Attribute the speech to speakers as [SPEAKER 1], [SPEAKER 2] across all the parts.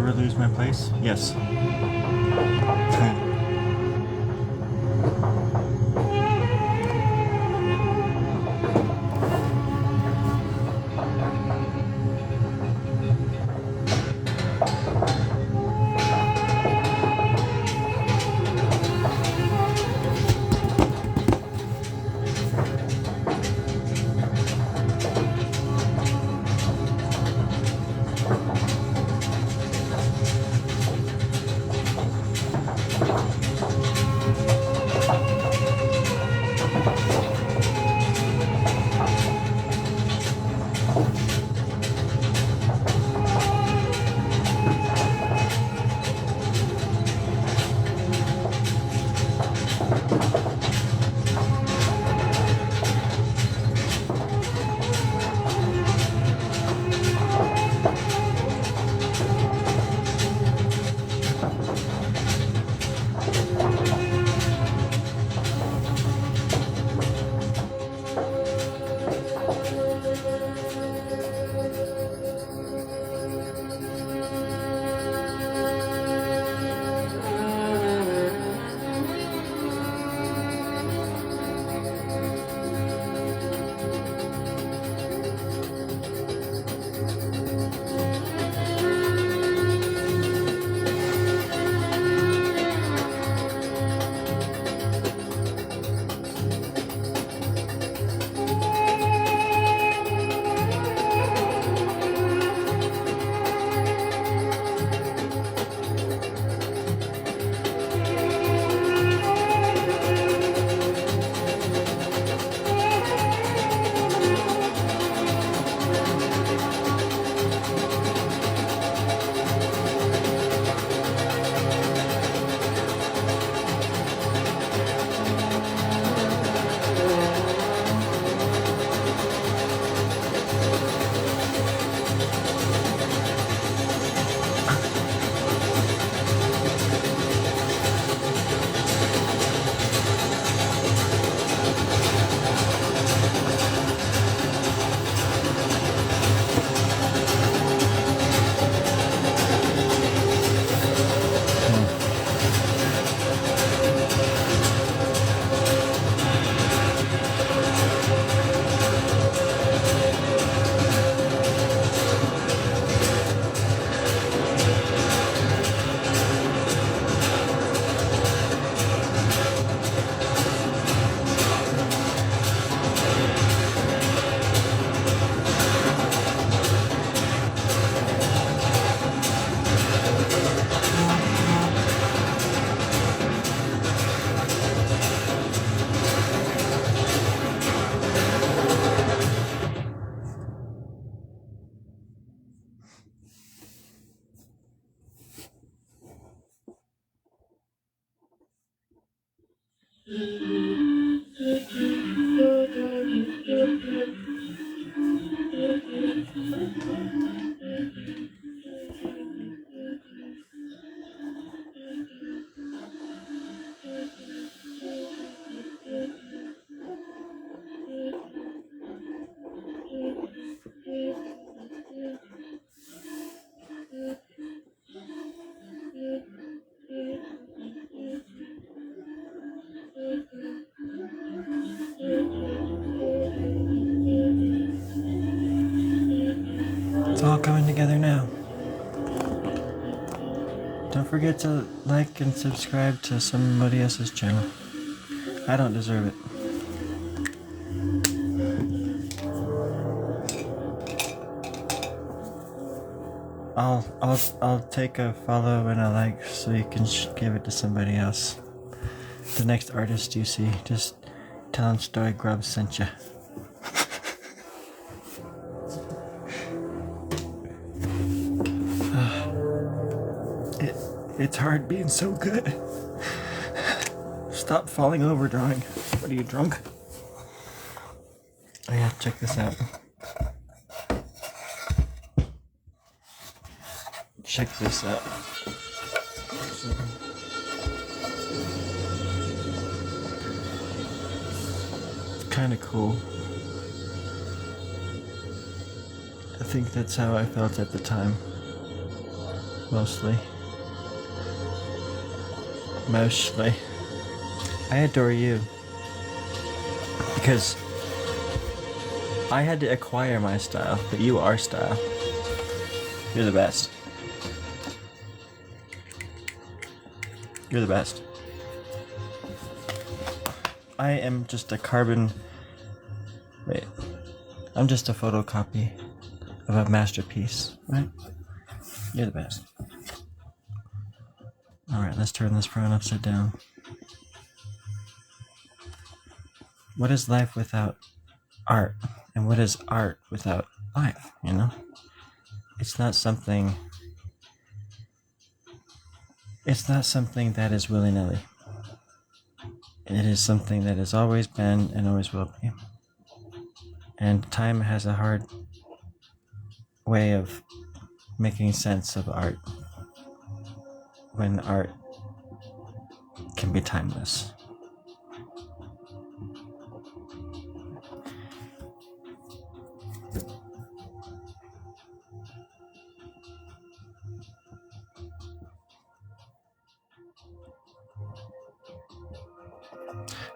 [SPEAKER 1] ever lose my place? Yes. It's all coming together now. Don't forget to like and subscribe to somebody else's channel. I don't deserve it. I'll take a follow and a like so you can give it to somebody else. The next artist you see, just tell them Storie Grub sent you. It's hard being so good. Stop falling over drawing. What are you, drunk? Oh yeah, check this out. Check this out. It's kind of cool. I think that's how I felt at the time. mostly. Mostly. I adore you. Because I had to acquire my style, but you are style. You're the best. You're the best. I am just a carbon... Wait. I'm just a photocopy of a masterpiece, right? You're the best. Alright, let's turn this frown upside down. What is life without art? And what is art without life, you know? It's not something that is willy-nilly. It is something that has always been and always will be. And time has a hard way of making sense of art when art can be timeless.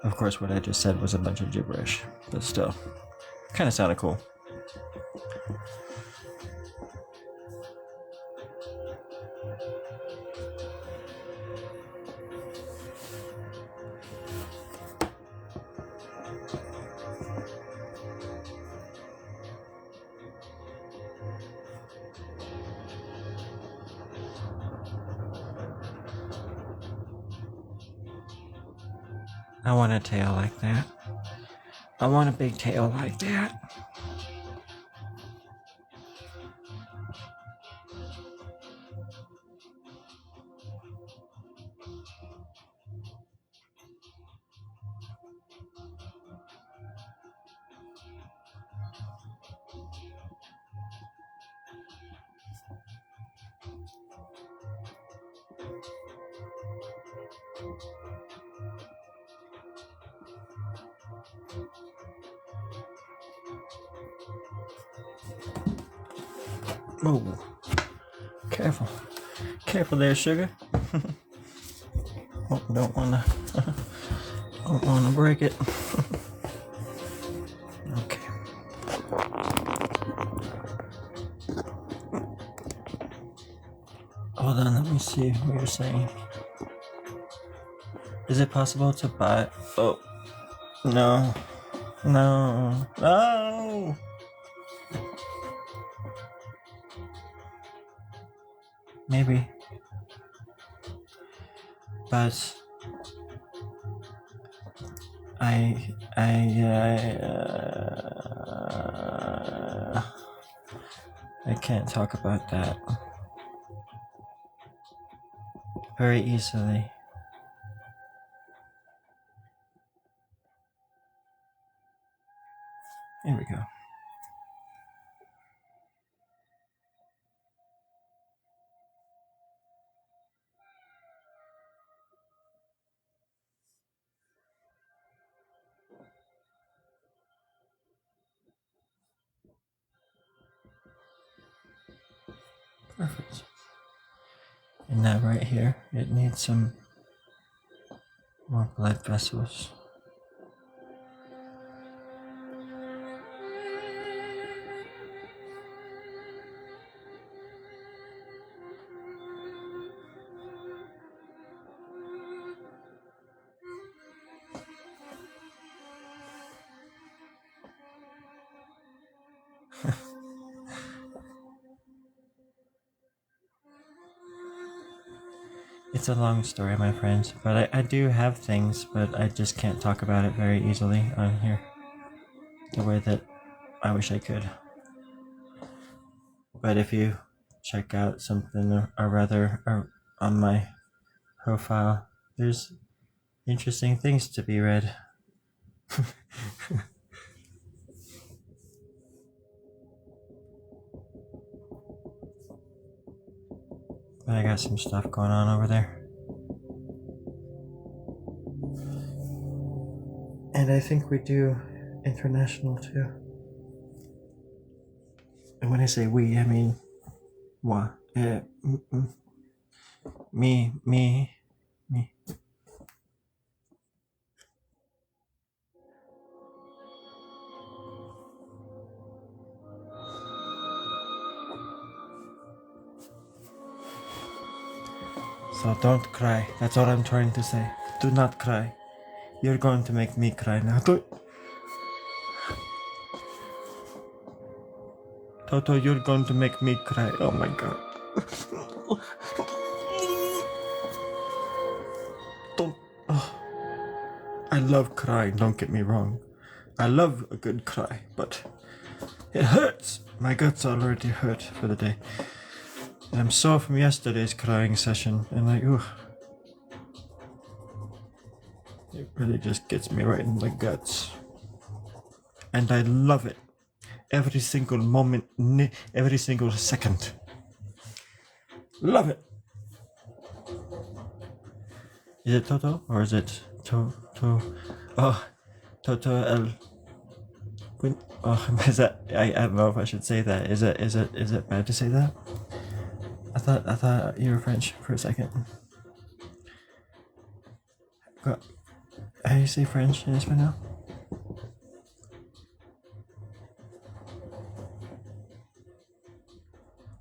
[SPEAKER 1] Of course, what I just said was a bunch of gibberish, but still, kind of sounded cool. I want a tail like that. I want a big tail like that. Whoa. Careful. Careful there, sugar. Oh, don't wanna break it. Okay. Hold on, let me see what you're saying. Is it possible to buy... Oh. No. No. No! Maybe. But... I can't talk about that very easily. Here we go. Perfect. And that right here, it needs some more blood vessels. It's a long story, my friends, but I do have things, but I just can't talk about it very easily on here the way that I wish I could. But if you check out something or on my profile, there's interesting things to be read. But I got some stuff going on over there. And I think we do international too. And when I say we, I mean moi. Me. So don't cry. That's all I'm trying to say. Do not cry. You're going to make me cry now. Toto, you're going to make me cry. Oh my god. Don't. Oh. I love crying, don't get me wrong. I love a good cry, but it hurts. My guts already hurt for the day. And I'm sore from yesterday's crying session, and like, ooh. It really just gets me right in the guts. And I love it. Every single moment, every single second. Love it. Is it Toto or is it Oh, Toto El. Oh, is that? I don't know if I should say that. Is it bad to say that? I thought you were French for a second. How do you say French in Espanol?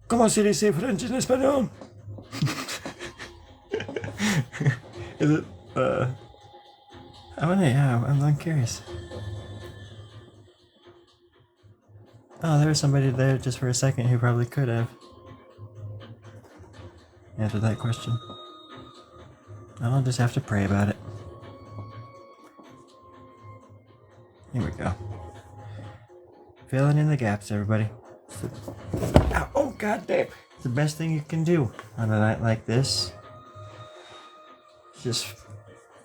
[SPEAKER 1] ¿Cómo se dice French en Español? Is it, I'm curious. Oh, there was somebody there just for a second who probably could have answered that question. I'll just have to pray about it. Here we go. Filling in the gaps, everybody. Oh, god damn. It's the best thing you can do on a night like this. Just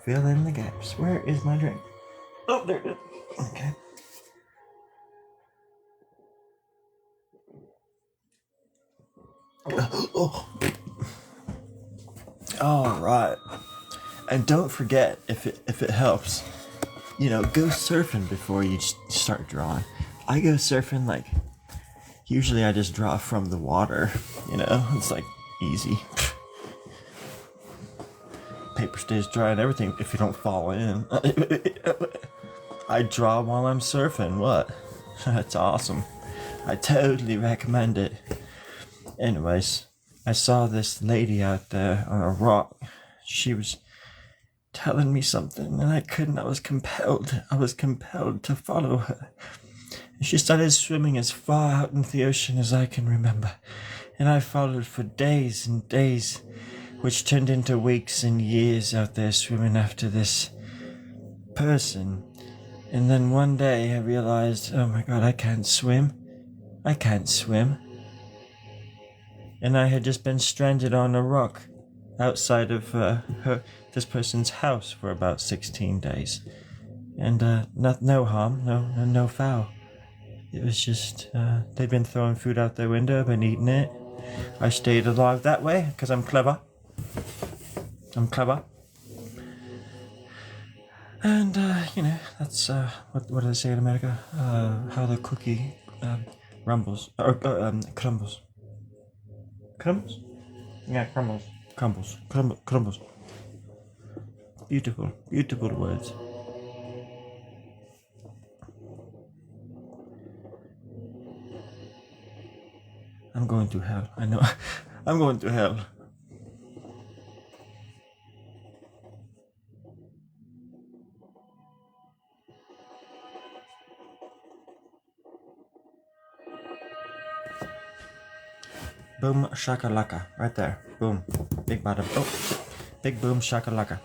[SPEAKER 1] fill in the gaps. Where is my drink? Oh, there it is. Okay. Oh. All right. And don't forget, if it helps, go surfing before you start drawing. I go surfing like, usually I just draw from the water. It's like easy. Paper stays dry and everything if you don't fall in. I draw while I'm surfing. What? That's awesome. I totally recommend it. Anyways, I saw this lady out there on a rock. She was telling me something and I couldn't. I was compelled to follow her. She started swimming as far out into the ocean as I can remember. And I followed for days and days, which turned into weeks and years out there swimming after this person. And then one day I realized, oh my god, I can't swim. And I had just been stranded on a rock outside of this person's house for about 16 days. And no harm, no foul. It was just, they'd been throwing food out their window, been eating it. I stayed alive that way, because I'm clever. And, that's, what do they say in America? How the cookie rumbles, or crumbles. Crumbles? Yeah, crumbles. Crumbles. Beautiful words. I'm going to hell. I know. I'm going to hell. Boom shakalaka. Right there. Boom. Big bada. Oh. Big boom shakalaka.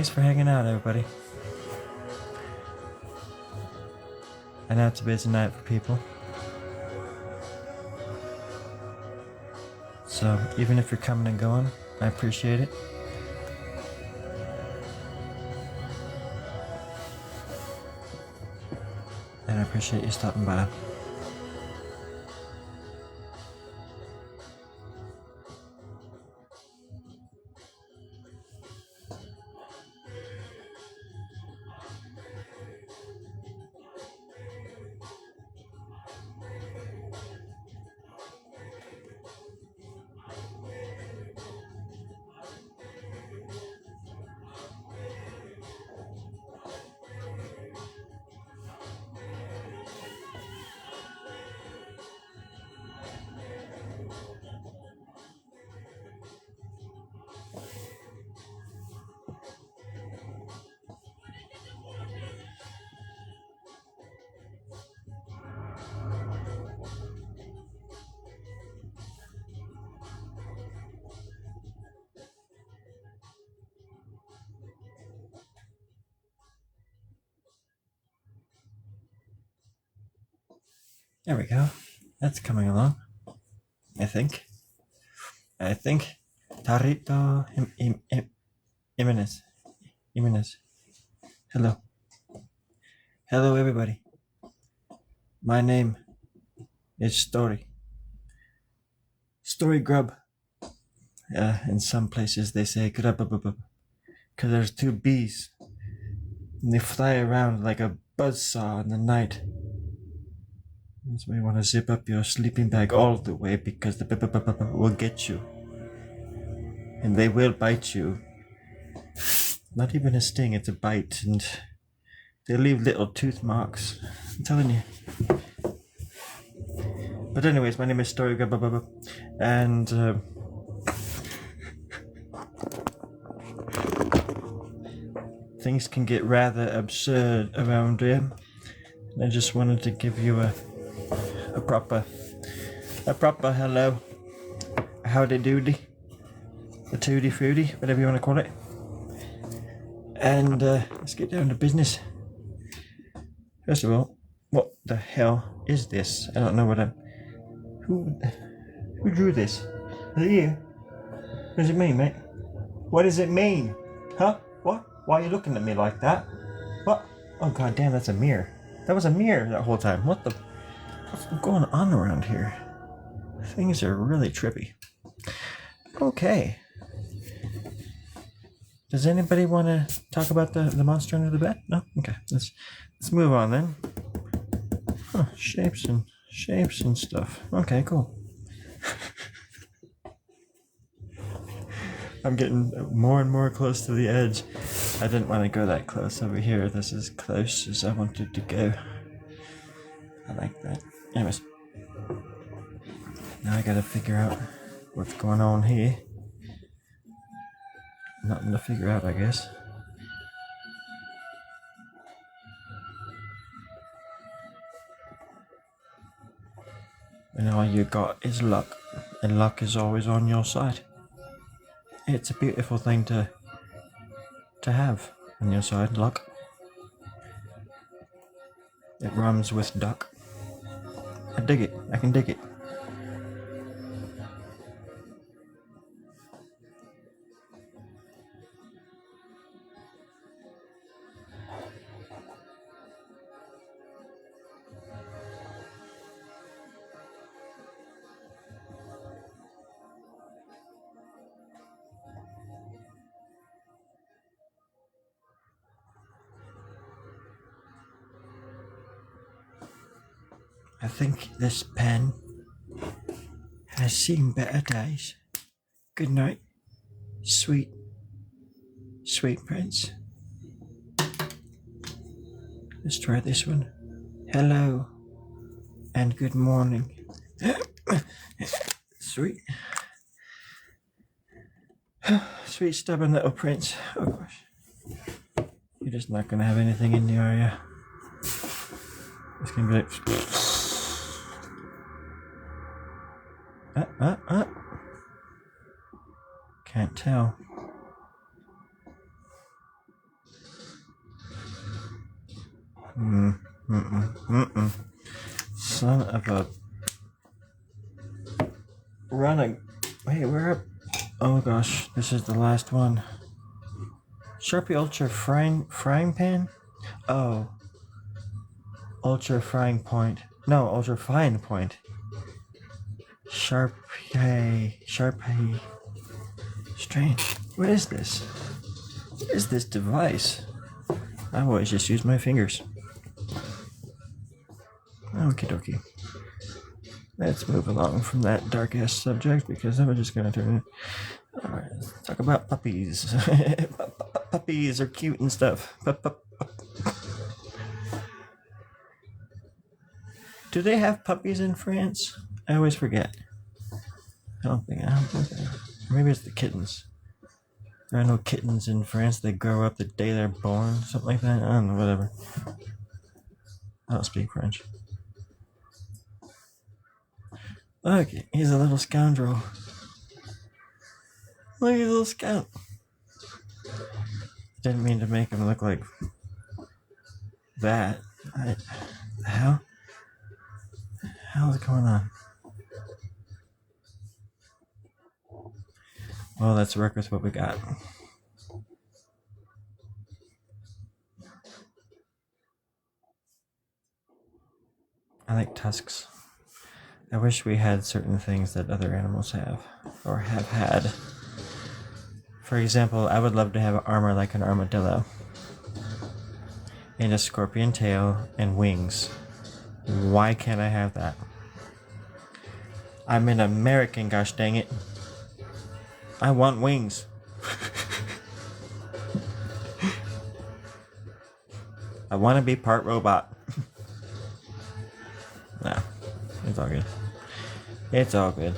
[SPEAKER 1] Thanks for hanging out, everybody. I know it's a busy night for people. So even if you're coming and going, I appreciate it. And I appreciate you stopping by. There we go. That's coming along. I think. Tarito Jimenez. Hello. Hello, everybody. My name is Storie. Storie Grub. In some places they say Grub, because there's two bees. And they fly around like a buzzsaw in the night. That's why you want to zip up your sleeping bag all the way, because the will get you. And they will bite you. Not even a sting, it's a bite. And they leave little tooth marks. I'm telling you. But anyways, my name is Storie Grub, and things can get rather absurd around here. And I just wanted to give you a proper hello, howdy doody, a tutti fruity, whatever you want to call it. And let's get down to business. First of all, what the hell is this? I don't know what I'm. Who drew this? Is it you? What does it mean, mate? What does it mean? Huh? What? Why are you looking at me like that? What? Oh god damn, that's a mirror. That was a mirror that whole time. What's going on around here? Things are really trippy. Okay. Does anybody want to talk about the monster under the bed? No? Okay. Let's move on then. Huh, shapes and stuff. Okay, cool. I'm getting more and more close to the edge. I didn't want to go that close over here. This is close as I wanted to go. I like that. Anyways. Now I gotta figure out what's going on here. Nothing to figure out, I guess. And all you got is luck. And luck is always on your side. It's a beautiful thing to have on your side, luck. It rhymes with duck. I dig it. I can dig it. I think this pen has seen better days. Good night, sweet prince. Let's try this one. Hello and good morning. Sweet stubborn little prince. Oh gosh. You're just not gonna have anything in you, are you? It's gonna be like can't tell. Son of a running. Wait, we're up. Oh gosh, this is the last one. Sharpie Ultra frying pan? Oh. Ultra frying point. No, ultra fine point. Sharpie. Strange. What is this? What is this device? I've always just used my fingers. Okie dokie. Let's move along from that dark ass subject because I'm just gonna turn it. Alright, let's talk about puppies. Puppies are cute and stuff. Do they have puppies in France? I always forget. I don't think so. Maybe it's the kittens. There are no kittens in France. They grow up the day they're born. Something like that. I don't know, whatever. I don't speak French. Look, he's a little scoundrel. Look, he's a little scout. Didn't mean to make him look like that. The hell? The hell is going on? Well, let's work with what we got. I like tusks. I wish we had certain things that other animals have, or have had. For example, I would love to have armor like an armadillo, and a scorpion tail, and wings. Why can't I have that? I'm an American, gosh dang it. I want wings. I want to be part robot. Nah, it's all good. It's all good.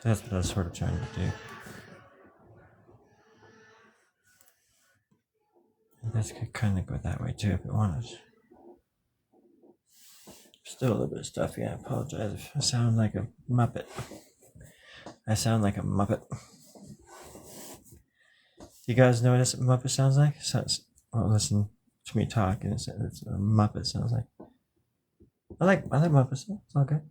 [SPEAKER 1] That's what I was sort of trying to do. This could kind of go that way too if it wanted. Still a little bit of stuff. Yeah, I apologize if I sound like a Muppet. I sound like a Muppet. You guys know what a Muppet sounds like? Well, listen to me talk, and it's a Muppet sounds like. I like Muppets. It's all good.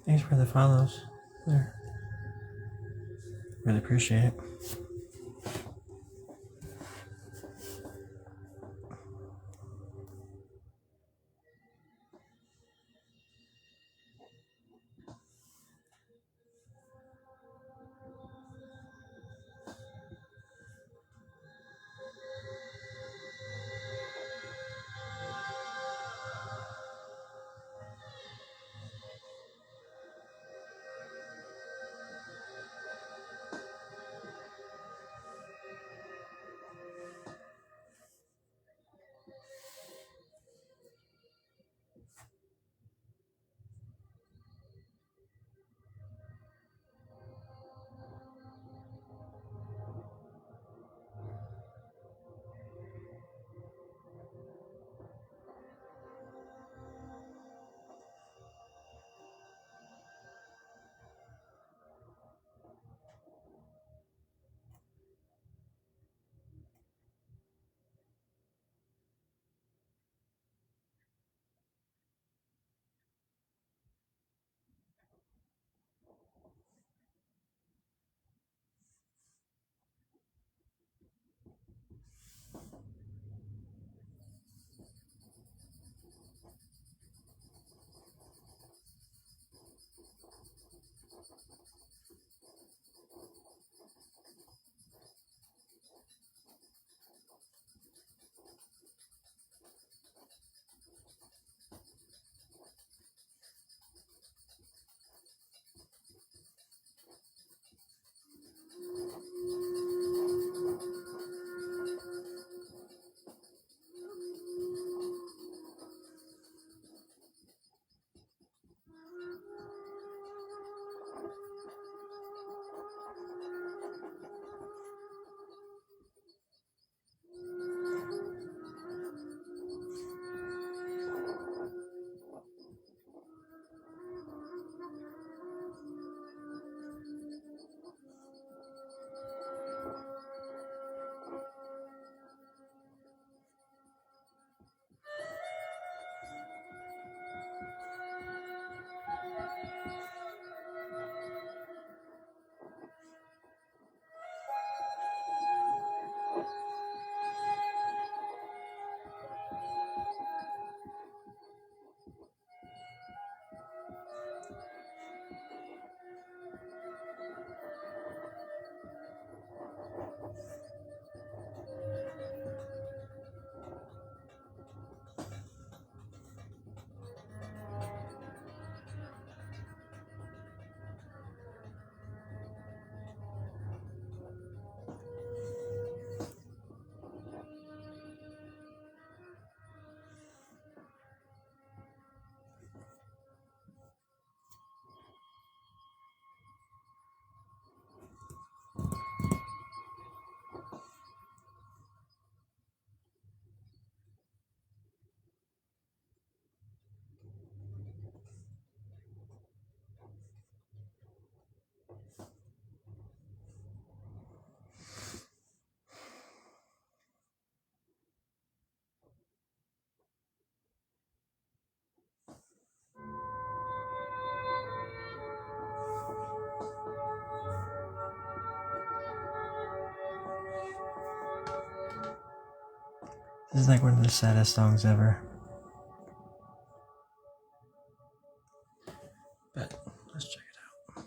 [SPEAKER 1] Thanks for the follows. There. Really appreciate it. This is like one of the saddest songs ever. But let's check it out.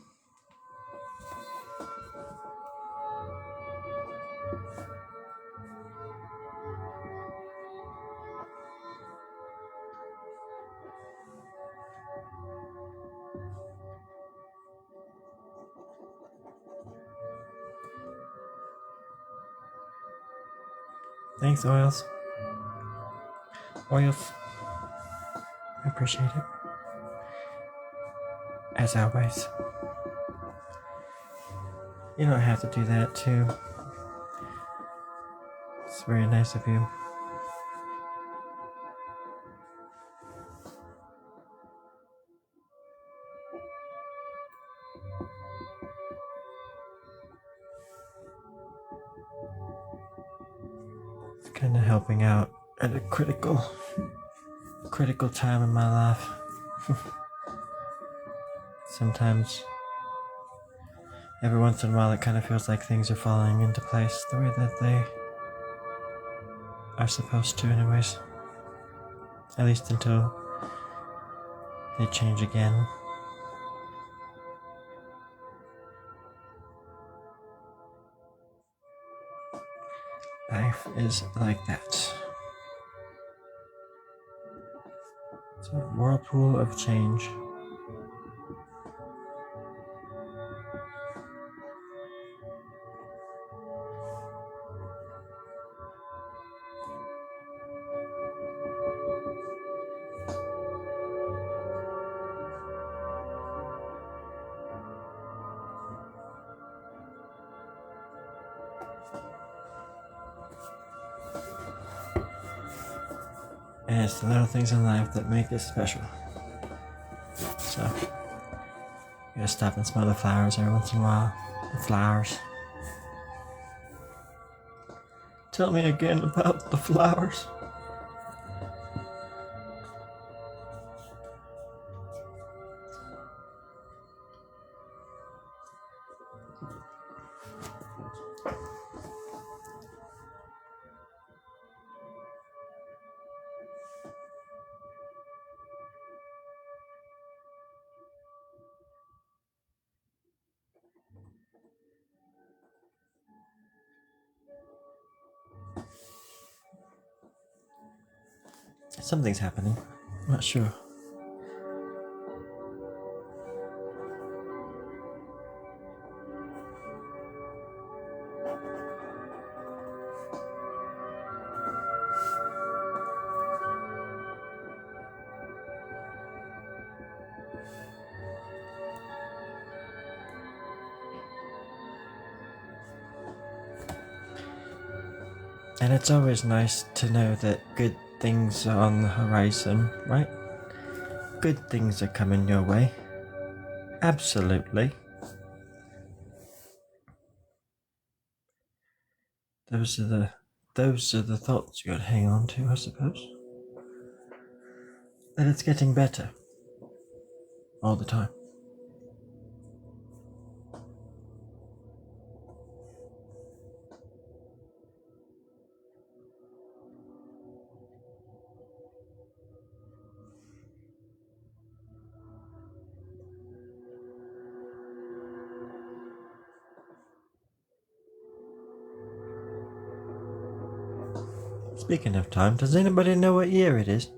[SPEAKER 1] Thanks, Oils. Oils. I appreciate it. As always. You don't have to do that too. It's very nice of you. It's kind of helping out at a critical time in my life. Sometimes, every once in a while, it kind of feels like things are falling into place the way that they are supposed to, anyways. At least until they change again. Life is like that. It's a whirlpool of change. And it's the little things in life that make it special. So, you gotta stop and smell the flowers every once in a while. The flowers. Tell me again about the flowers. Something's happening. I'm not sure. And it's always nice to know that good things are on the horizon, right? Good things are coming your way. Absolutely. Those are the thoughts you gotta hang on to, I suppose. That it's getting better. All the time. Speaking of time, does anybody know what year it is?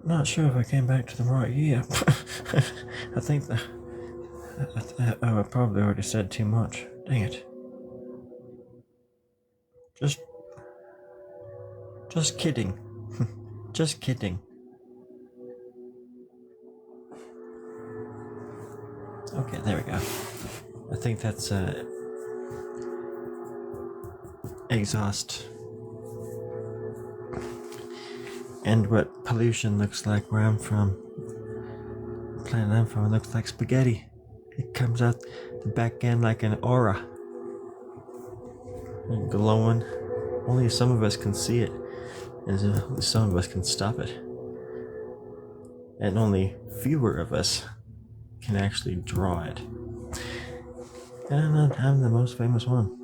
[SPEAKER 1] I'm not sure if I came back to the right year. I think that... I probably already said too much. Dang it. Just kidding. Just kidding. Okay, there we go. I think that's exhaust. And what pollution looks like where I'm from. The planet I'm from, it looks like spaghetti. It comes out the back end like an aura. And glowing. Only some of us can see it. And only some of us can stop it. And only fewer of us can actually draw it. And I'm the most famous one.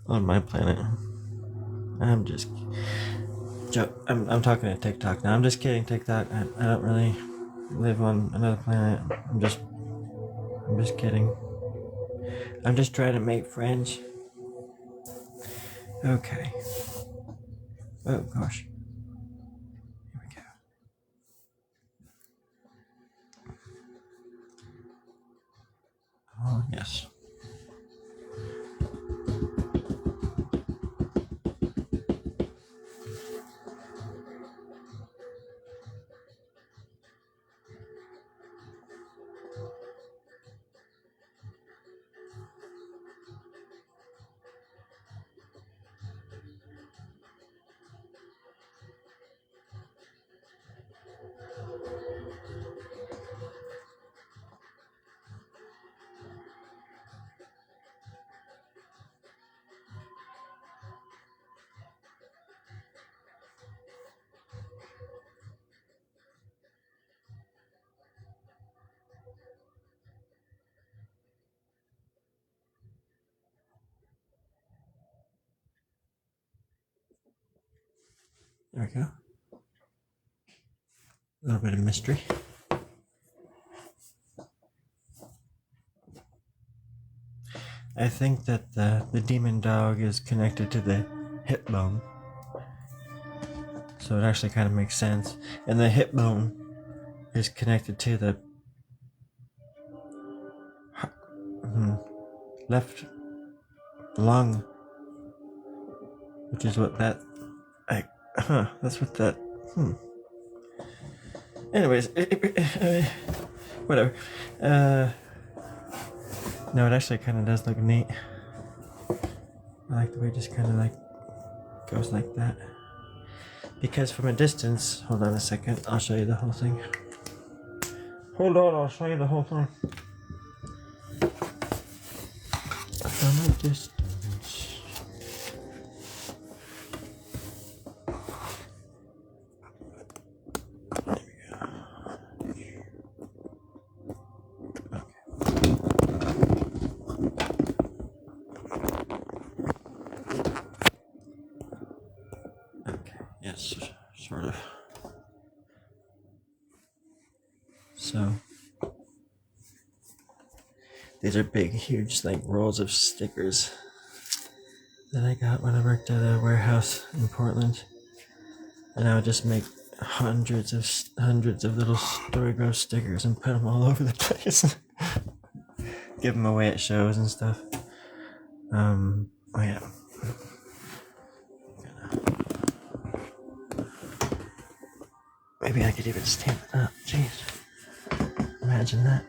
[SPEAKER 1] on my planet. I'm just I'm talking to TikTok now. I'm just kidding, TikTok. I don't really live on another planet. I'm just kidding. I'm just trying to make friends. Okay. Oh gosh. Here we go. Oh yes. There we go. A little bit of mystery. I think that the demon dog is connected to the hip bone. So it actually kind of makes sense. And the hip bone is connected to the left lung, which is what that. That's what that. Anyways, whatever. No, it actually kind of does look neat. I like the way it just kind of like goes like that. Because from a distance, hold on a second, I'll show you the whole thing. Hold on, I'll show you the whole thing. From a distance. Yes, sort of. So, these are big, huge, like rolls of stickers that I got when I worked at a warehouse in Portland, and I would just make hundreds of little Storie Grub stickers and put them all over the place. Give them away at shows and stuff. Oh yeah. Maybe I could even stamp it up. Jeez. Imagine that.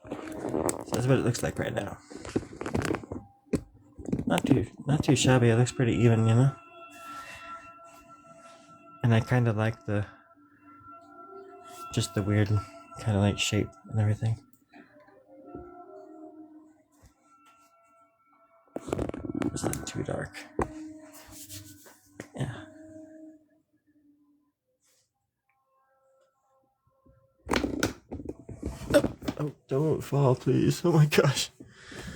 [SPEAKER 1] So that's what it looks like right now. Not too shabby. It looks pretty even, you know? And I kind of like just the weird kind of like shape and everything. It's not too dark. Yeah. Oh, don't fall, please. Oh my gosh.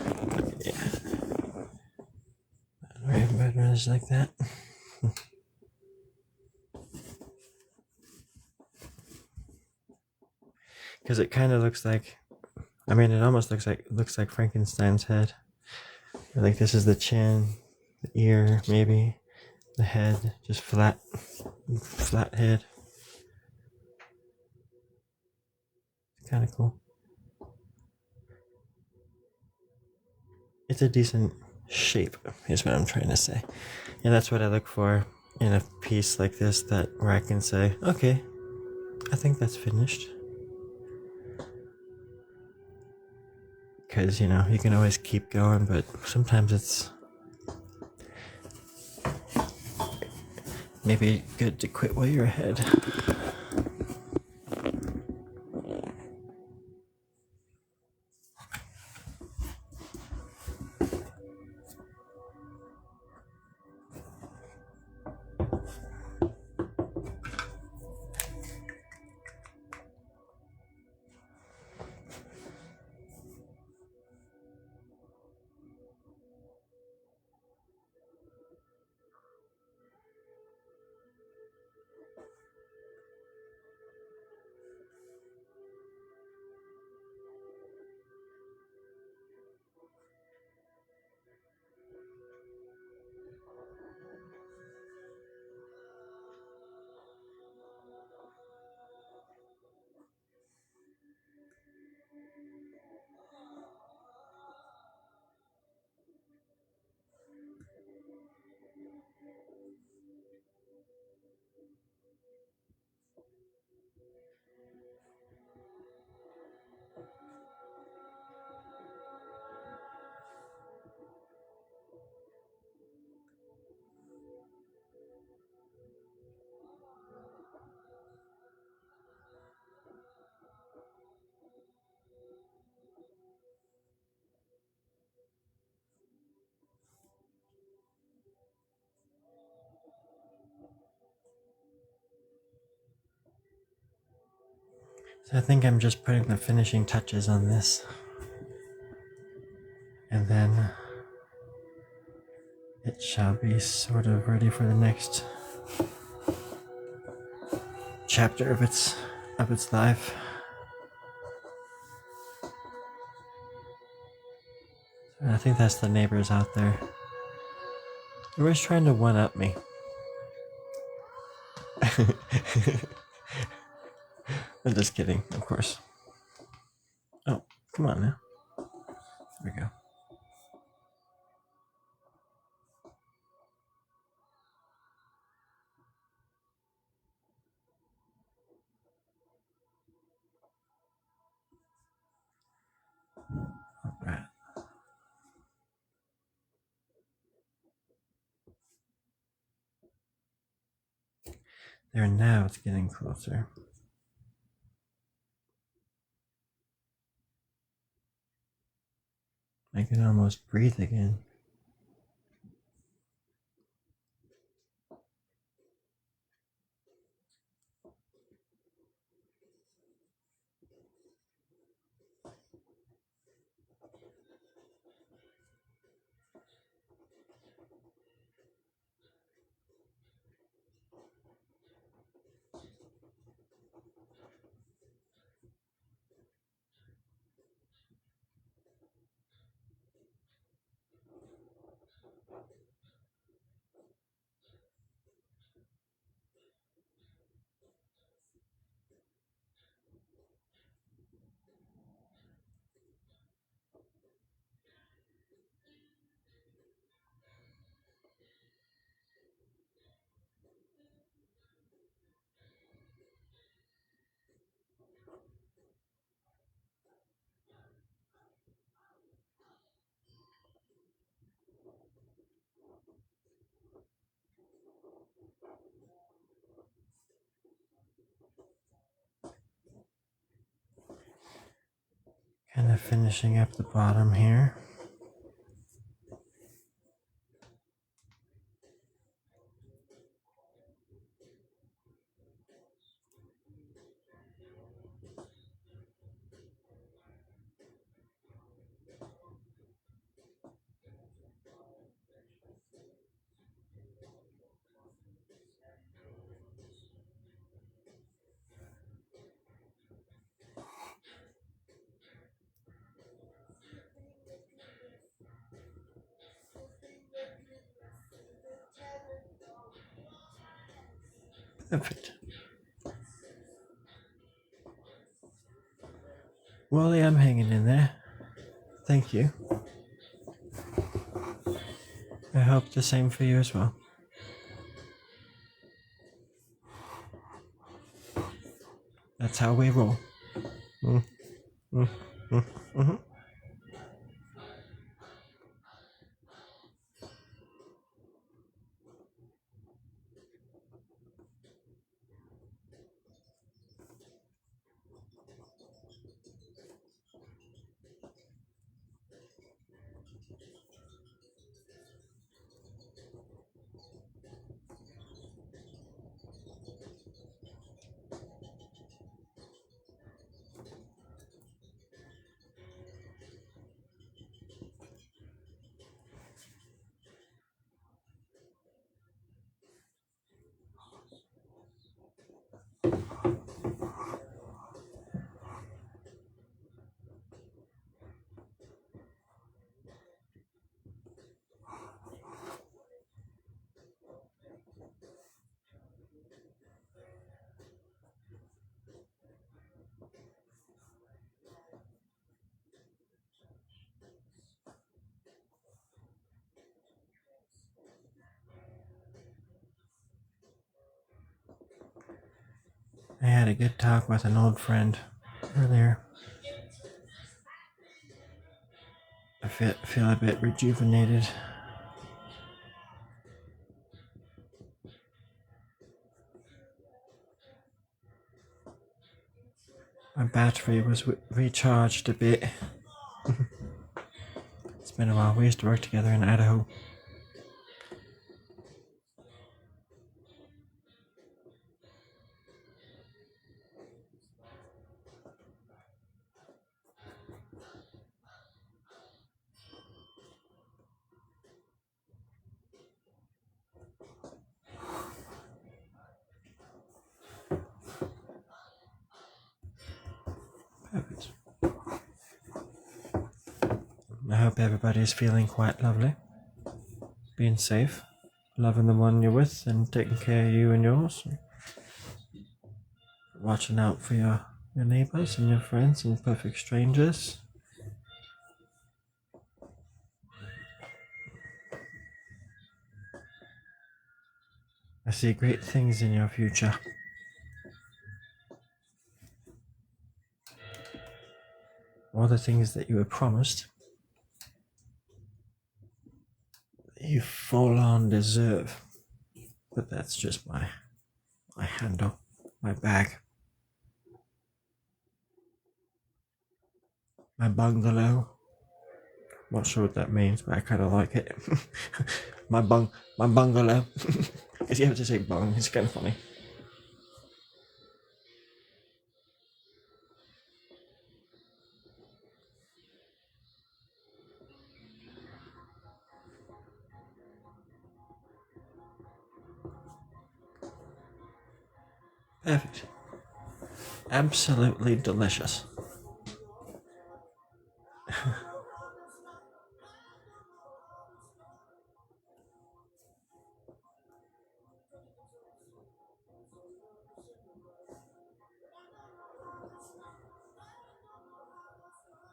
[SPEAKER 1] Okay, yeah. Red rose like that. Because it kind of looks like, I mean, it almost looks like Frankenstein's head. Like this is the chin, the ear, maybe the head, just flat head. Kind of cool. It's a decent shape, is what I'm trying to say, and that's what I look for in a piece like this, that where I can say, okay, I think that's finished. Because, you know, you can always keep going, but sometimes it's maybe good to quit while you're ahead. So I think I'm just putting the finishing touches on this. And then it shall be sort of ready for the next chapter of its life. And I think that's the neighbors out there. They're always trying to one up me. I'm just kidding, of course. Oh, come on now. There we go. All right. There, now it's getting closer. I can almost breathe again. Kind of finishing up the bottom here. Perfect. Wally, I'm hanging in there. Thank you. I hope the same for you as well. That's how we roll. Mm, mm, mm, mm-hmm. I had a good talk with an old friend earlier. I feel a bit rejuvenated. My battery was recharged a bit. It's been a while. We used to work together in Idaho. Perfect. I hope everybody's feeling quite lovely. Being safe. Loving the one you're with and taking care of you and yours. Watching out for your neighbors and your friends and perfect strangers. I see great things in your future. All the things that you were promised, you full on deserve. But that's just my handle, my bag, my bungalow. Not sure what that means, but I kind of like it. my bungalow. Because you have to say bung, it's kind of funny. Perfect. Absolutely delicious.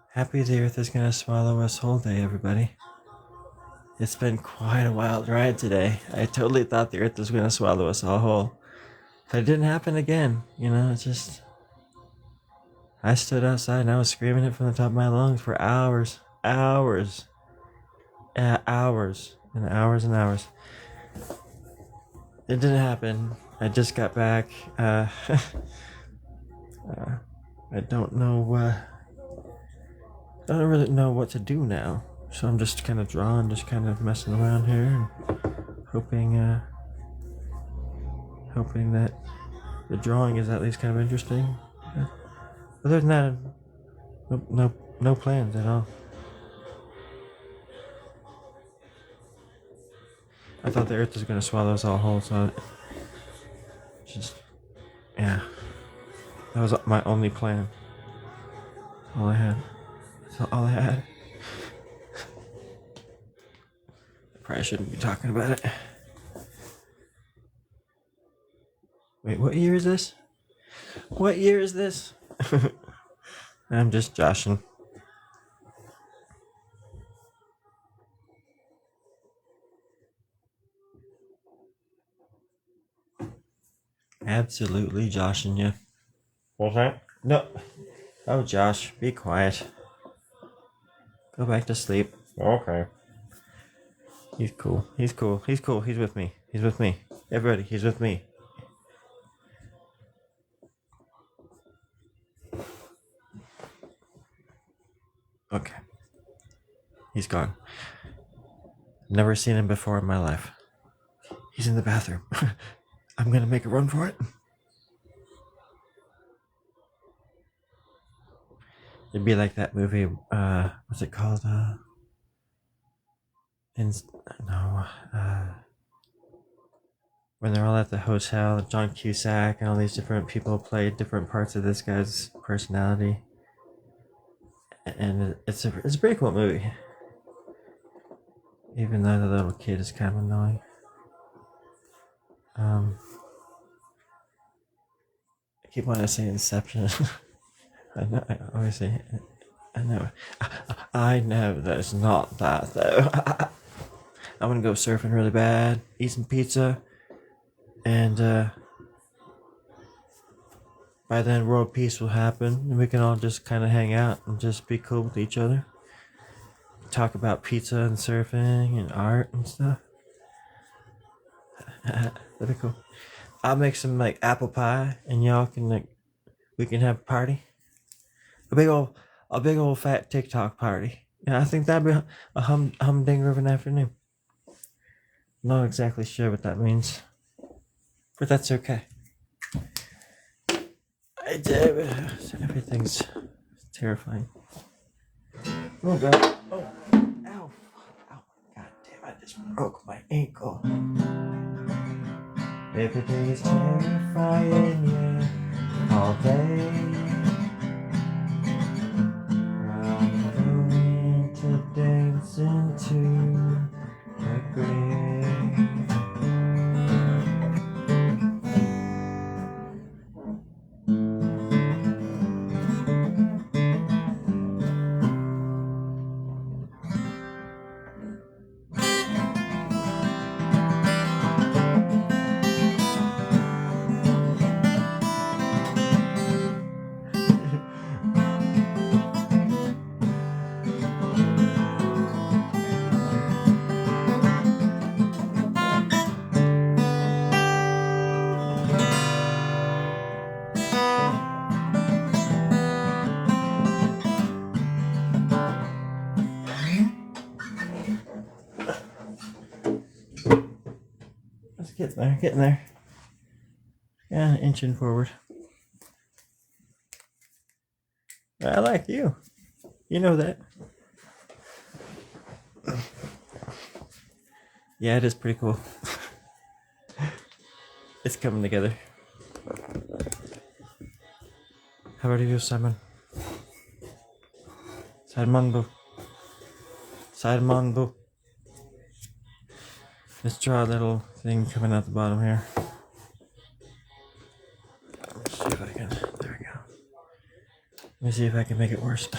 [SPEAKER 1] Happy the earth is going to swallow us whole day, everybody. It's been quite a wild ride today. I totally thought the earth was going to swallow us all whole. But it didn't happen again. It's just... I stood outside and I was screaming it from the top of my lungs for hours. Hours. Hours. And hours and hours. It didn't happen. I just got back. I don't know... I don't really know what to do now. So I'm just kind of drawing, just kind of messing around here and hoping that the drawing is at least kind of interesting. Other than that, no plans at all. I thought the earth was going to swallow us all whole, so yeah. That was my only plan. All I had. That's all I had. Probably shouldn't be talking about it. Wait, what year is this? What year is this? I'm just joshing. Absolutely joshing you. What's that? No. Oh, Josh, be quiet. Go back to sleep. Okay. He's cool. He's cool. He's cool. He's with me. He's with me. Everybody, he's with me. Okay. He's gone. Never seen him before in my life. He's in the bathroom. I'm gonna make a run for it. It'd be like that movie, what's it called? When they're all at the hotel, John Cusack and all these different people play different parts of this guy's personality. And it's a pretty cool movie. Even though the little kid is kind of annoying. I keep wanting to say Inception. I know, I always say, I know that it's not that though. I'm gonna go surfing really bad, eat some pizza, and by then world peace will happen and we can all just kind of hang out and just be cool with each other. Talk about pizza and surfing and art and stuff. That'd be cool. I'll make some like apple pie and y'all can we can have a party. A big old fat TikTok party. Yeah, I think that'd be a humdinger of an afternoon. Not exactly sure what that means, but that's okay. Everything's terrifying. Oh god. Oh. Ow. Ow. God damn, I just broke my ankle. Everything is terrifying, yeah, all day. I'm going to dance into the grave. Let's get there, getting there. Yeah, inching forward. I like you. You know that. Yeah, it is pretty cool. It's coming together. How about you, Simon? Simon Boo. Let's draw a little thing coming out the bottom here. Let's see if I can. There we go. Let me see if I can make it worse.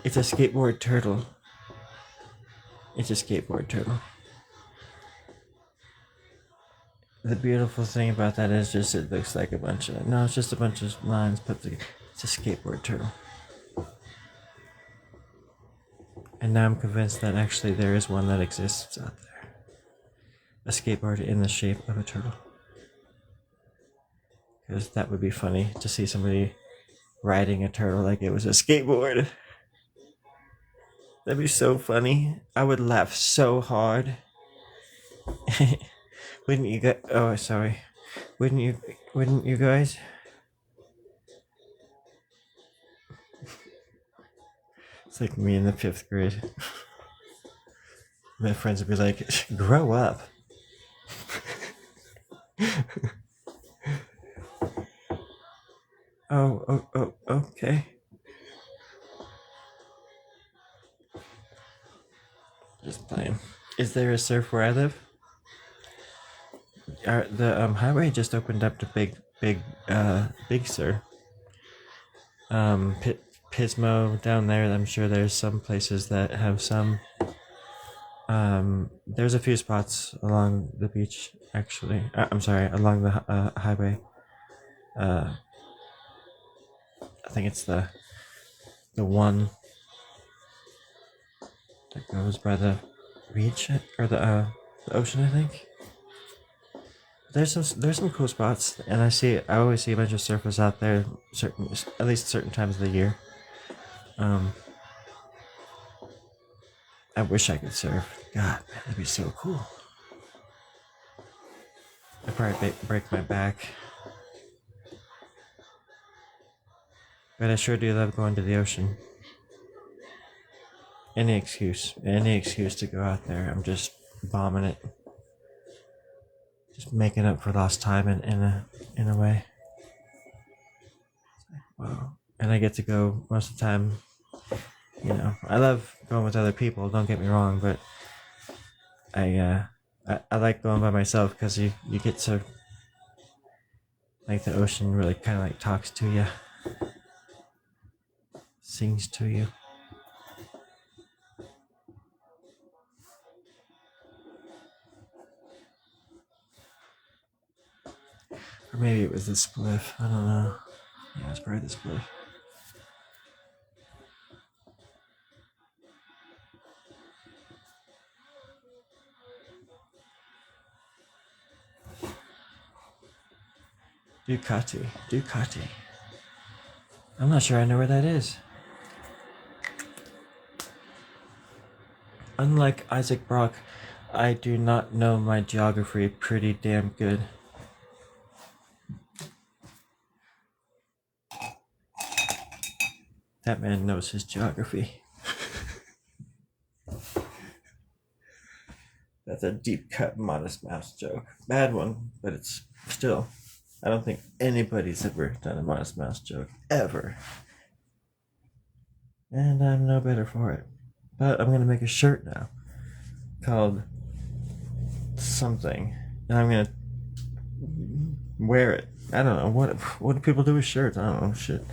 [SPEAKER 1] It's a skateboard turtle. It's a skateboard turtle. The beautiful thing about that is just it looks like a bunch of... No, it's just a bunch of lines put together. It's a skateboard turtle. And now I'm convinced that actually there is one that exists out there. A skateboard in the shape of a turtle. Because that would be funny to see somebody riding a turtle like it was a skateboard. That'd be so funny. I would laugh so hard. Wouldn't you guys? Oh, sorry. Wouldn't you guys? It's like me in the 5th grade. My friends would be like, grow up. Oh, okay. Just playing. Is there a surf where I live? The highway just opened up to Big Sur. Pismo down there. I'm sure there's some places that have some. There's a few spots along the beach, actually. I'm sorry, along the highway. I think it's the one that goes by the beach or the ocean, I think. There's some cool spots, and I always see a bunch of surfers out there, at least certain times of the year. I wish I could surf. God, man, that'd be so cool. I'd probably break my back, but I sure do love going to the ocean. Any excuse to go out there. I'm just bombing it. Just making up for lost time in a way. Wow. And I get to go most of the time. You know, I love going with other people, don't get me wrong, but I I like going by myself because you get to, like, the ocean really kind of like talks to you, sings to you. Or maybe it was the spliff. I don't know. Yeah, it's probably the spliff. Ducati. Ducati. I'm not sure I know where that is. Unlike Isaac Brock, I do not know my geography pretty damn good. That man knows his geography. That's a deep cut Modest Mouse joke. Bad one, but it's still. I don't think anybody's ever done a Modest Mouse joke. Ever. And I'm no better for it. But I'm gonna make a shirt now called something. And I'm gonna wear it. I don't know. What do people do with shirts? I don't know. Shit.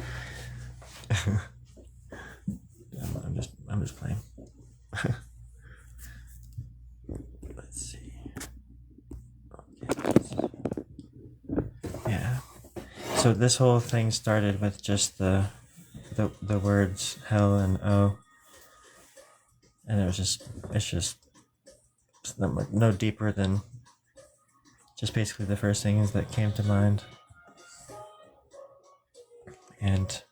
[SPEAKER 1] I'm just playing. Let's see. Okay. Yeah. So this whole thing started with just the words hell and oh, and it's just no deeper than just basically the first things that came to mind, and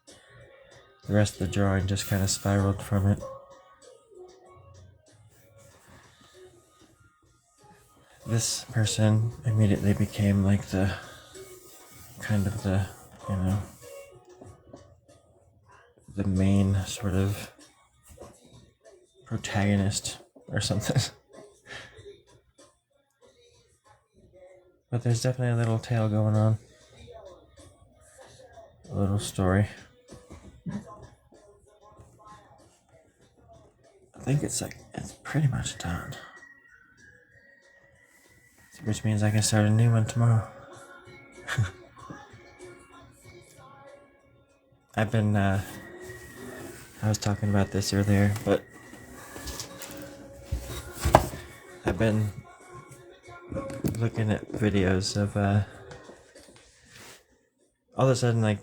[SPEAKER 1] the rest of the drawing just kind of spiraled from it. This person immediately became like the kind of the, you know, the main sort of protagonist or something. But there's definitely a little tale going on. A little story. I think it's pretty much done. Which means I can start a new one tomorrow. I've been, I was talking about this earlier, but I've been looking at videos of, all of a sudden, like,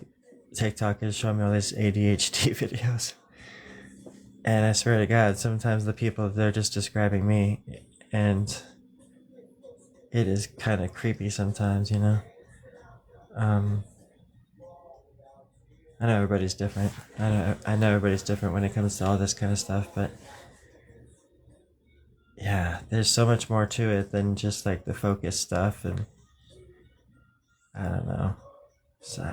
[SPEAKER 1] TikTok is showing me all these ADHD videos. And I swear to God, sometimes the people, they're just describing me, and it is kind of creepy sometimes, you know? I know everybody's different. I know everybody's different when it comes to all this kind of stuff, but yeah, there's so much more to it than just like the focus stuff, and I don't know. So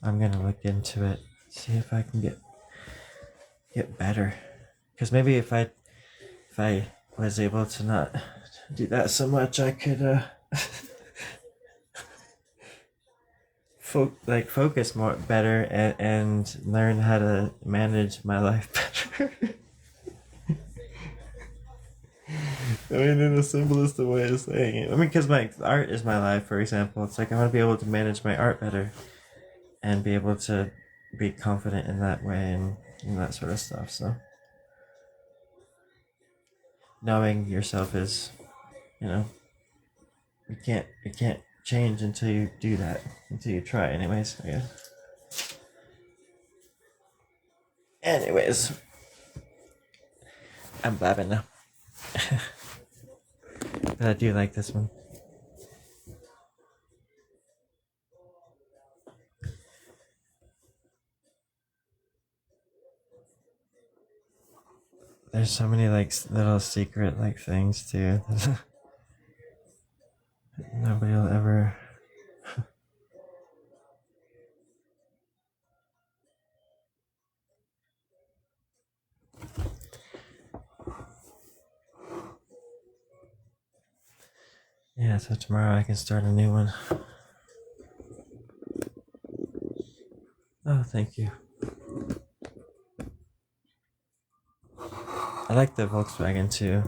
[SPEAKER 1] I'm gonna look into it, see if I can get better. Because maybe if I was able to not do that so much, I could focus more better and learn how to manage my life better. I mean, in the simplest of way of saying it. I mean, because my art is my life, for example. It's like I want to be able to manage my art better and be able to be confident in that way and that sort of stuff. So knowing yourself is, you know, you can't change until you do that, until you try. Anyways, I guess. Anyways, I'm blabbing now. But I do like this one. There's so many like little secret like things too. Nobody will ever. Yeah, so tomorrow I can start a new one. Oh, thank you. I like the Volkswagen too.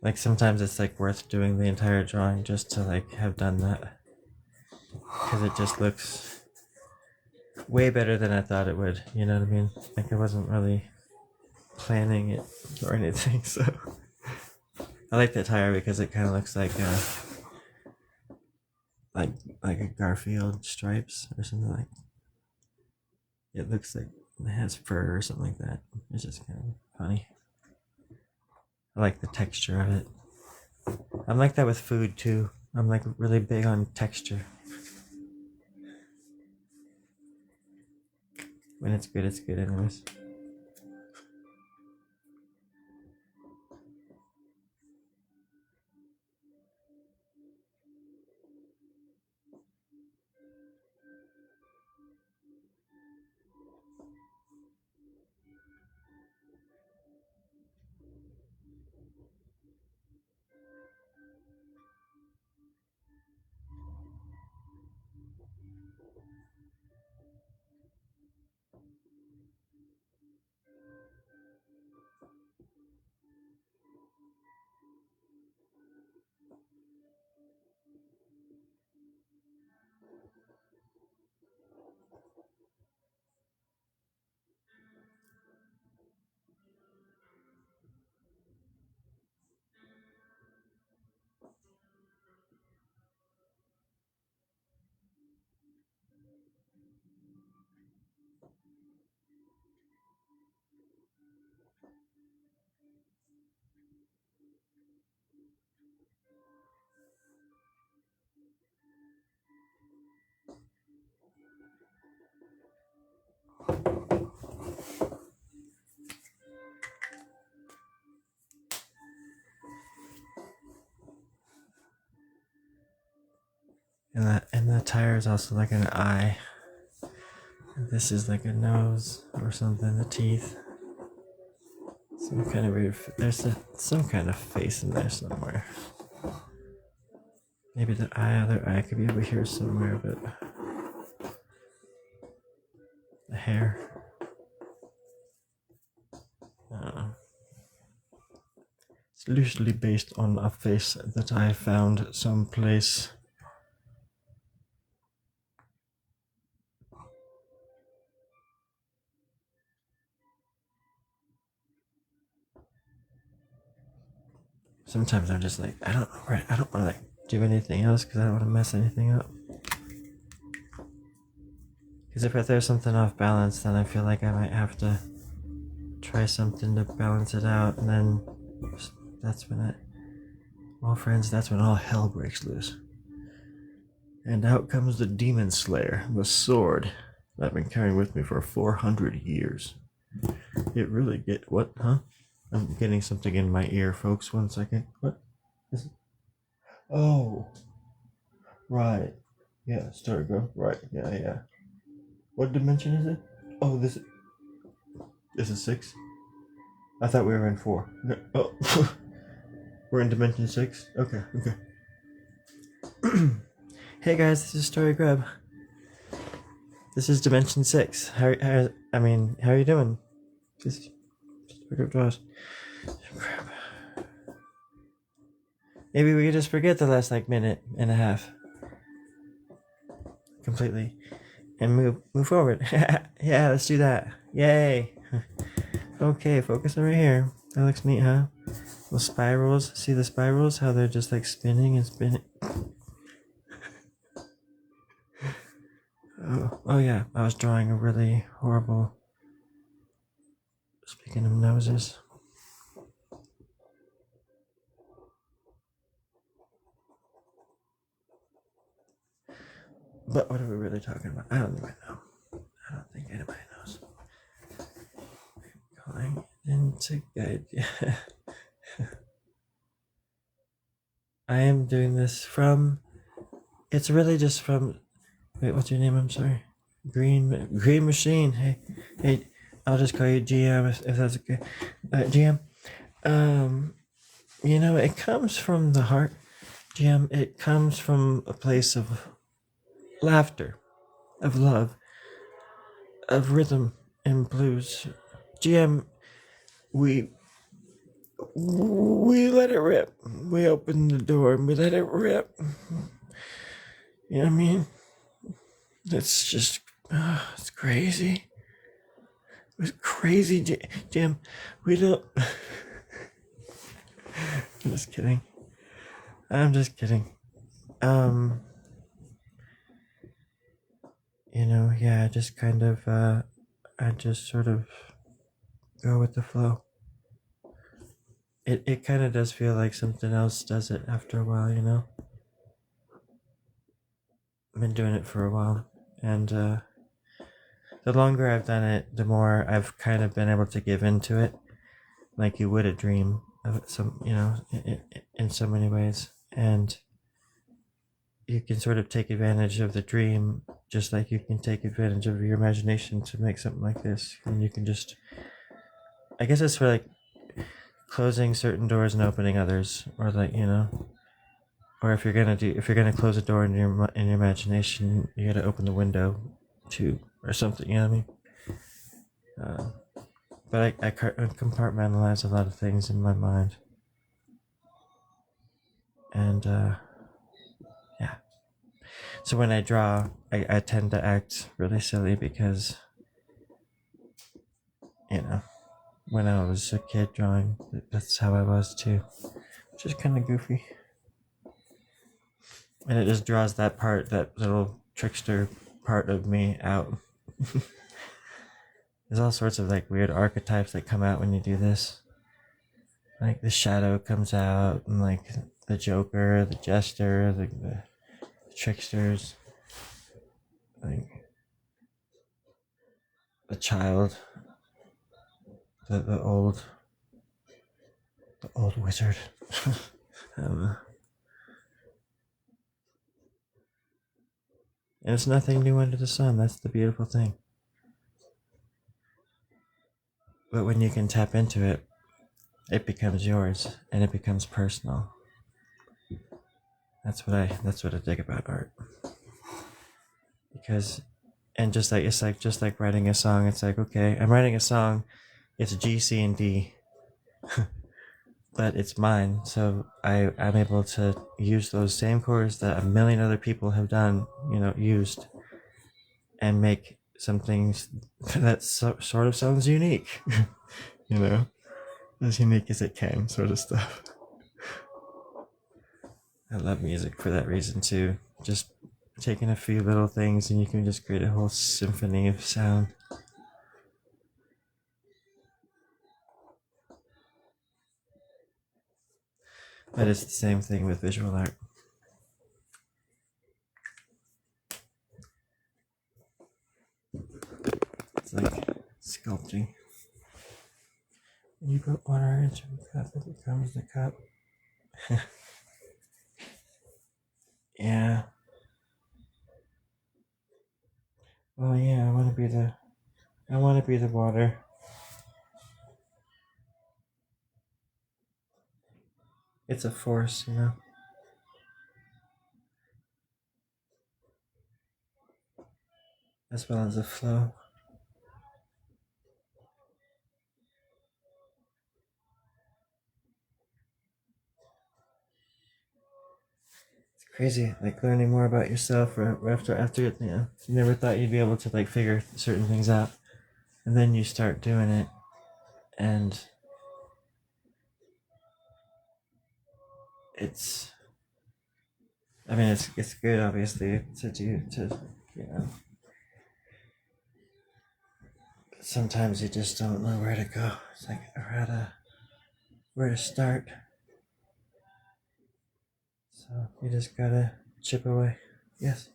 [SPEAKER 1] Like sometimes it's like worth doing the entire drawing just to like have done that, because it just looks way better than I thought it would. You know what I mean? Like I wasn't really planning it or anything. So I like that tire because it kind of looks like like a Garfield stripes or something like. It looks like it has fur or something like that. It's just kind of funny. I like the texture of it. I'm like that with food too. I'm like really big on texture. When it's good anyways. And the tire is also like an eye. This is like a nose or something. The teeth. Some kind of weird. Some kind of face in there somewhere. Maybe the other eye could be over here somewhere, but the hair. I don't know. It's loosely based on a face that I found someplace. Sometimes I'm just like, I don't want to like do anything else because I don't want to mess anything up. Because if there's something off balance, then I feel like I might have to try something to balance it out, and then that's when that's when all hell breaks loose. And out comes the demon slayer, the sword that I've been carrying with me for 400 years. It really what, huh? I'm getting something in my ear, folks. 1 second. What is it? Oh, right. Yeah, Storie Grub. Right. Yeah. What dimension is it? Oh, this is 6. I thought we were in 4. No, oh, we're in dimension 6. Okay. Hey guys, this is Storie Grub. This is dimension 6. How are you doing? This is Storie Grub. Maybe we could just forget the last like minute and a half completely and move forward. Yeah, let's do that. Yay. Okay, focus over here. That looks neat, huh? The spirals. See the spirals? How they're just like spinning and spinning. Oh yeah, I was drawing a really horrible. Speaking of noses. But what are we really talking about? I don't even know. I don't think anybody knows. Going into guide. I am doing this from. It's really just from. Wait, what's your name? I'm sorry. Green Machine. Hey, I'll just call you GM if that's okay. GM. It comes from the heart. GM. It comes from a place of laughter, of love, of rhythm and blues. GM. We we let it rip. We opened the door and we let it rip. You know what I mean? It's just, it's crazy. It was crazy, Jim. We don't. I'm just kidding. I'm just kidding. Yeah, just kind of, I just sort of go with the flow. It kind of does feel like something else does it after a while, I've been doing it for a while, and the longer I've done it, the more I've kind of been able to give into it, like you would a dream of some, in so many ways, and you can sort of take advantage of the dream just like you can take advantage of your imagination to make something like this, and you can just, I guess it's for like closing certain doors and opening others, or like or if you're gonna close a door in your imagination, you gotta open the window too, or something. You know what I mean? But I compartmentalize a lot of things in my mind, and yeah. So when I draw, I tend to act really silly because when I was a kid drawing, that's how I was too, which is kind of goofy. And it just draws that little trickster part of me out. There's all sorts of like weird archetypes that come out when you do this. Like the shadow comes out, and like the Joker, the Jester, the tricksters, like the child, the old wizard. And it's nothing new under the sun. That's the beautiful thing. But when you can tap into it, it becomes yours and it becomes personal. That's what I dig about art. Because, and just like it's like just like writing a song. It's like, okay, I'm writing a song. It's G, C, and D, but it's mine. So I'm able to use those same chords that a million other people have done, used, and make some things that sort of sounds unique. As unique as it can, sort of stuff. I love music for that reason too. Just taking a few little things and you can just create a whole symphony of sound. But it's the same thing with visual art. It's like sculpting. When you put water into a cup, it becomes the cup. Yeah. Well, yeah, I want to be the water. It's a force, as well as a flow. It's crazy, like learning more about yourself or after you never thought you'd be able to like figure certain things out, and then you start doing it, and it's I mean, it's good, obviously, to do you know. But sometimes you just don't know where to go. It's like where to start. So you just gotta chip away. Yes.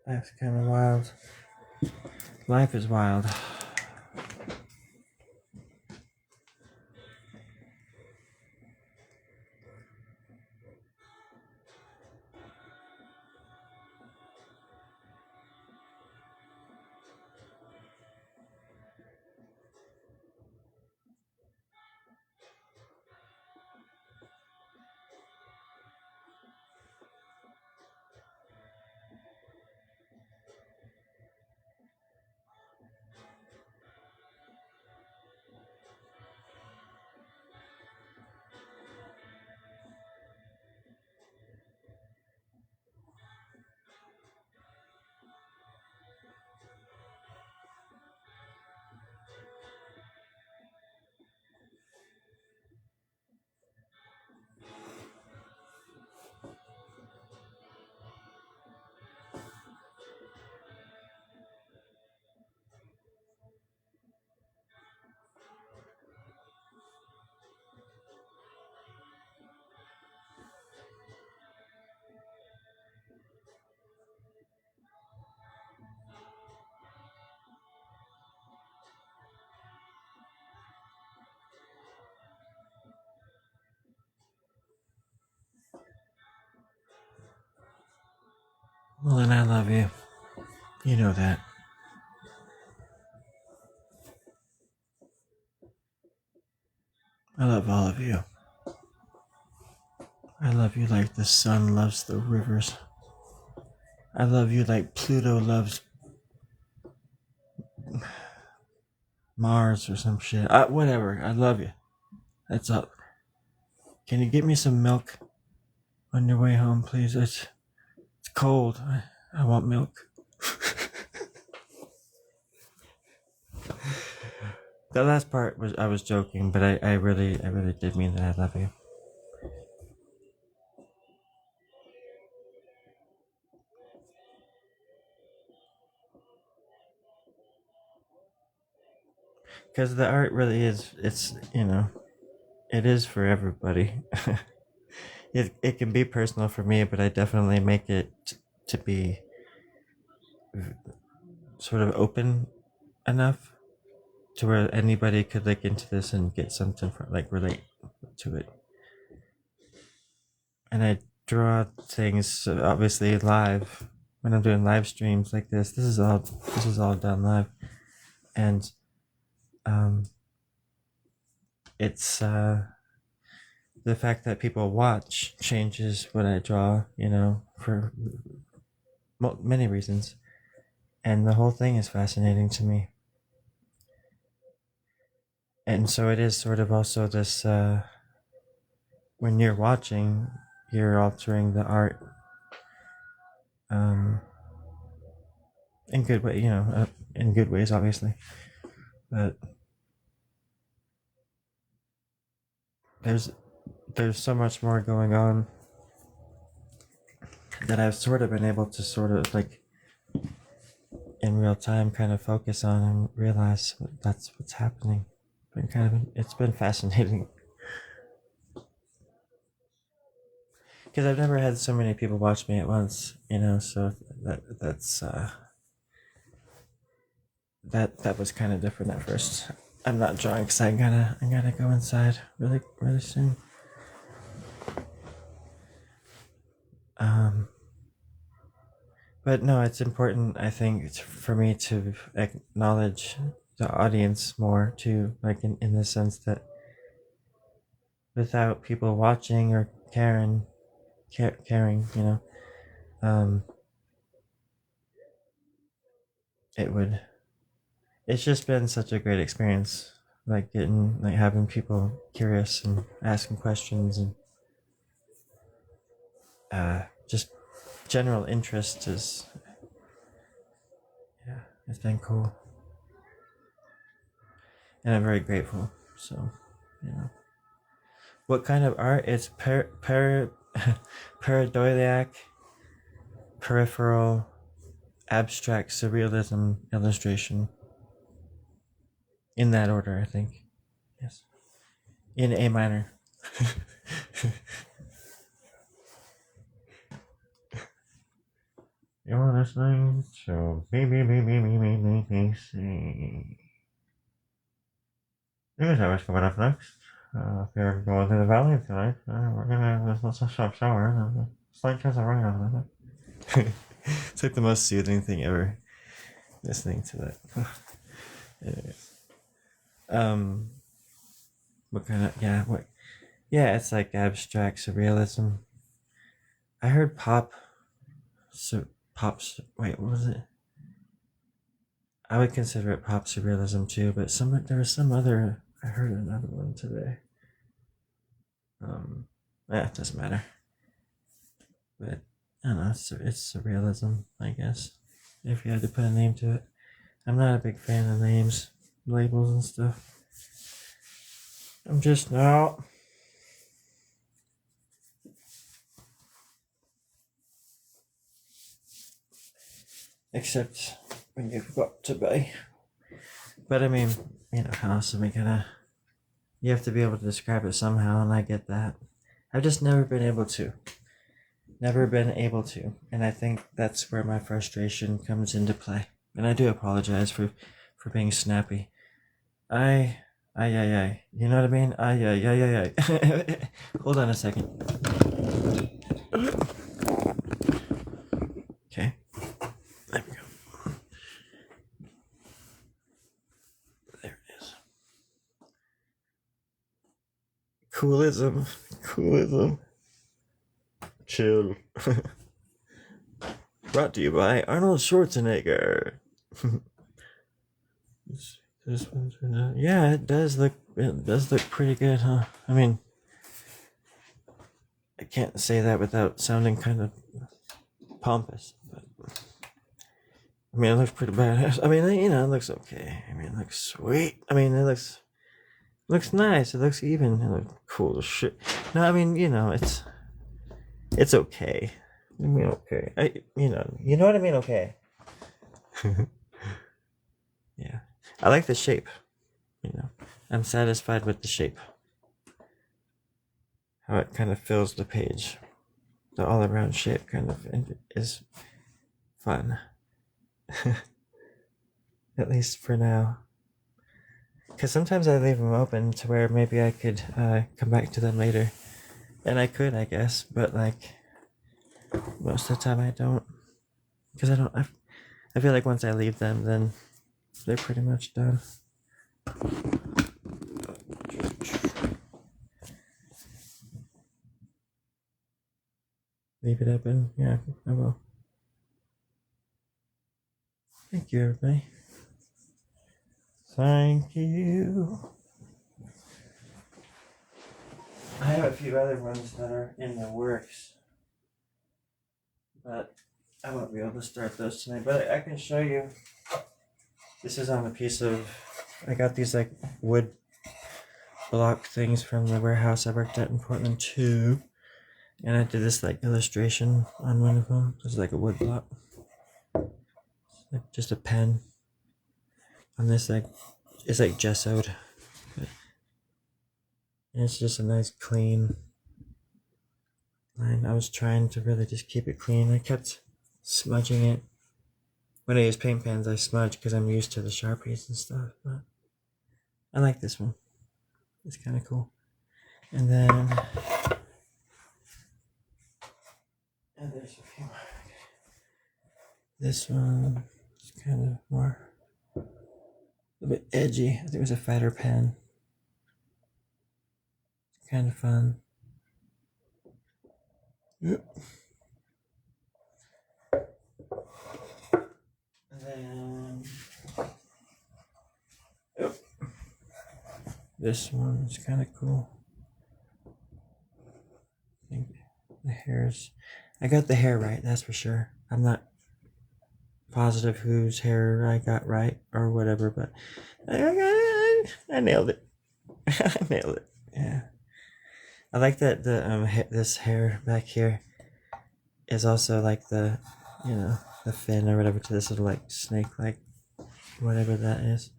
[SPEAKER 1] Life's kind of wild. Life is wild. Well, then I love you. You know that. I love all of you. I love you like the sun loves the rivers. I love you like Pluto loves Mars or some shit. Whatever. I love you. That's up. Can you get me some milk on your way home, please? It's cold. I want milk. The last part was I was joking, but I really did mean that I love you. Because the art really is, it's, it is for everybody. It can be personal for me, but I definitely make it to be sort of open enough to where anybody could look into this and get something from, like, relate to it. And I draw things obviously live when I'm doing live streams like this. This is all done live, and it's the fact that people watch changes what I draw. For many reasons, and the whole thing is fascinating to me. And so it is sort of also this. When you're watching, you're altering the art in good way, in good ways, obviously. But there's so much more going on that I've sort of been able to sort of like in real time kind of focus on and realize that's what's happening. It's been fascinating because I've never had so many people watch me at once, so that was kind of different at first. I'm not drawing because I gotta go inside really soon. But no, it's important, I think, for me to acknowledge the audience more too, like in the sense that without people watching or caring, it would. It's just been such a great experience, like having people curious and asking questions and just general interest is, yeah, it's been cool, and I'm very grateful. So, what kind of art? It's paradoiliac, peripheral, abstract surrealism illustration. In that order, I think. Yes. In A minor. You're listening to BBC. Here's what's coming up next. If you're going through the valley tonight, we're gonna let's shop shower. Slight chance of rain on it. It's like the most soothing thing ever. Listening to that. Anyways, what kind of what? Yeah, it's like abstract surrealism. I heard pop. Wait, what was it? I would consider it pop surrealism too, but there was some other. I heard another one today. It doesn't matter. But I don't know. It's surrealism, I guess. If you had to put a name to it, I'm not a big fan of names, labels, and stuff. I'm just not. Except when you've got to be. But I mean, how else are we gonna? You have to be able to describe it somehow, and I get that. I've just never been able to. And I think that's where my frustration comes into play. And I do apologize for being snappy. You know what I mean? Hold on a second. Okay. Coolism. Coolism. Chill. Brought to you by Arnold Schwarzenegger. This one's yeah, it does look pretty good, huh? I mean, I can't say that without sounding kind of pompous, but I mean, it looks pretty badass. I mean, it looks okay. I mean, it looks sweet. I mean, it looks nice. It looks even. It looks cool as shit. No, I mean, it's okay. I mean, okay. You know what I mean? Okay. Yeah, I like the shape. I'm satisfied with the shape. How it kind of fills the page. The all-around shape kind of is fun. At least for now. Because sometimes I leave them open to where maybe I could come back to them later. And I could, I guess. But, most of the time I don't. Because I feel like once I leave them, then they're pretty much done. Leave it open? Yeah, I will. Thank you, everybody. Thank you. I have a few other ones that are in the works, but I won't be able to start those tonight. But I can show you. This is on a piece of. I got these wood block things from the warehouse I worked at in Portland too, and I did this illustration on one of them. It's a wood block. It's just a pen. On this it's gessoed. And it's just a nice clean line. I was trying to really just keep it clean. I kept smudging it. When I use paint pens, I smudge because I'm used to the Sharpies and stuff. But I like this one. It's kind of cool. And then there's a few more. This one is kind of more a little bit edgy. I think it was a fatter pen. Kind of fun. Yep. And then this one's kind of cool. I think the hairs. I got the hair right, that's for sure. I'm not positive whose hair I got right or whatever, but I nailed it. I nailed it. Yeah. I like that this hair back here is also the the fin or whatever to this little snake whatever that is.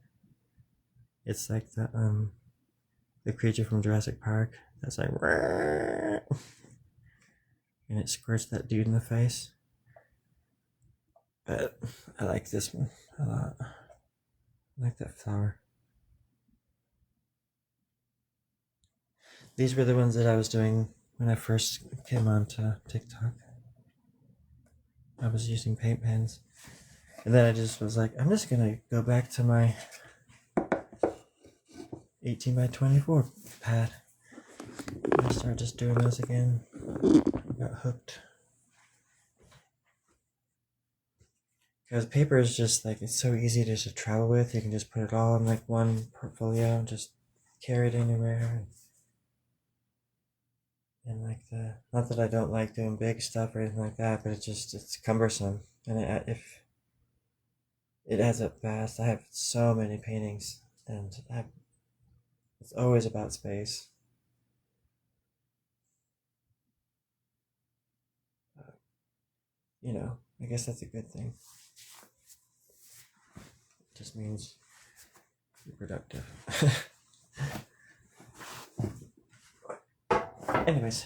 [SPEAKER 1] It's the creature from Jurassic Park that's and it squirts that dude in the face. But I like this one a lot. I like that flower. These were the ones that I was doing when I first came onto TikTok. I was using paint pens. And then I just was like, I'm just going to go back to my 18 by 24 pad. And I started just doing those again. I got hooked. Because paper is just it's so easy to just travel with. You can just put it all in one portfolio and just carry it anywhere. And not that I don't like doing big stuff or anything like that, but it's cumbersome. And if it adds up fast. I have so many paintings and it's always about space. I guess that's a good thing. It just means you're productive. Anyways,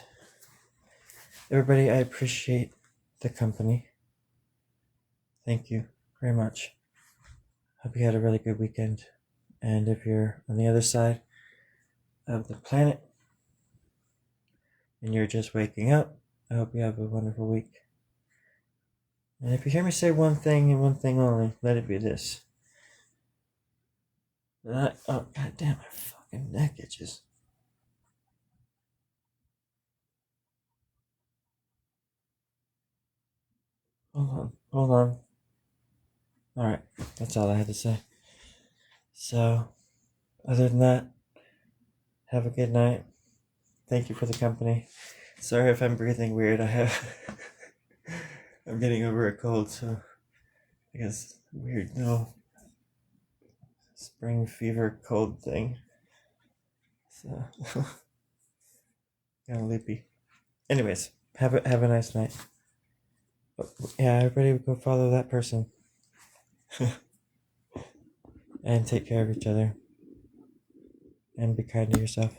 [SPEAKER 1] everybody, I appreciate the company. Thank you very much. Hope you had a really good weekend. And if you're on the other side of the planet and you're just waking up, I hope you have a wonderful week. And if you hear me say one thing and one thing only, let it be this. Oh, god damn, my fucking neck itches. Hold on. Alright, that's all I had to say. So, other than that, have a good night. Thank you for the company. Sorry if I'm breathing weird. I'm getting over a cold, so I guess weird, no spring fever cold thing. So, kind of loopy. Anyways, have a nice night. Yeah, everybody go follow that person. And take care of each other. And be kind to yourself.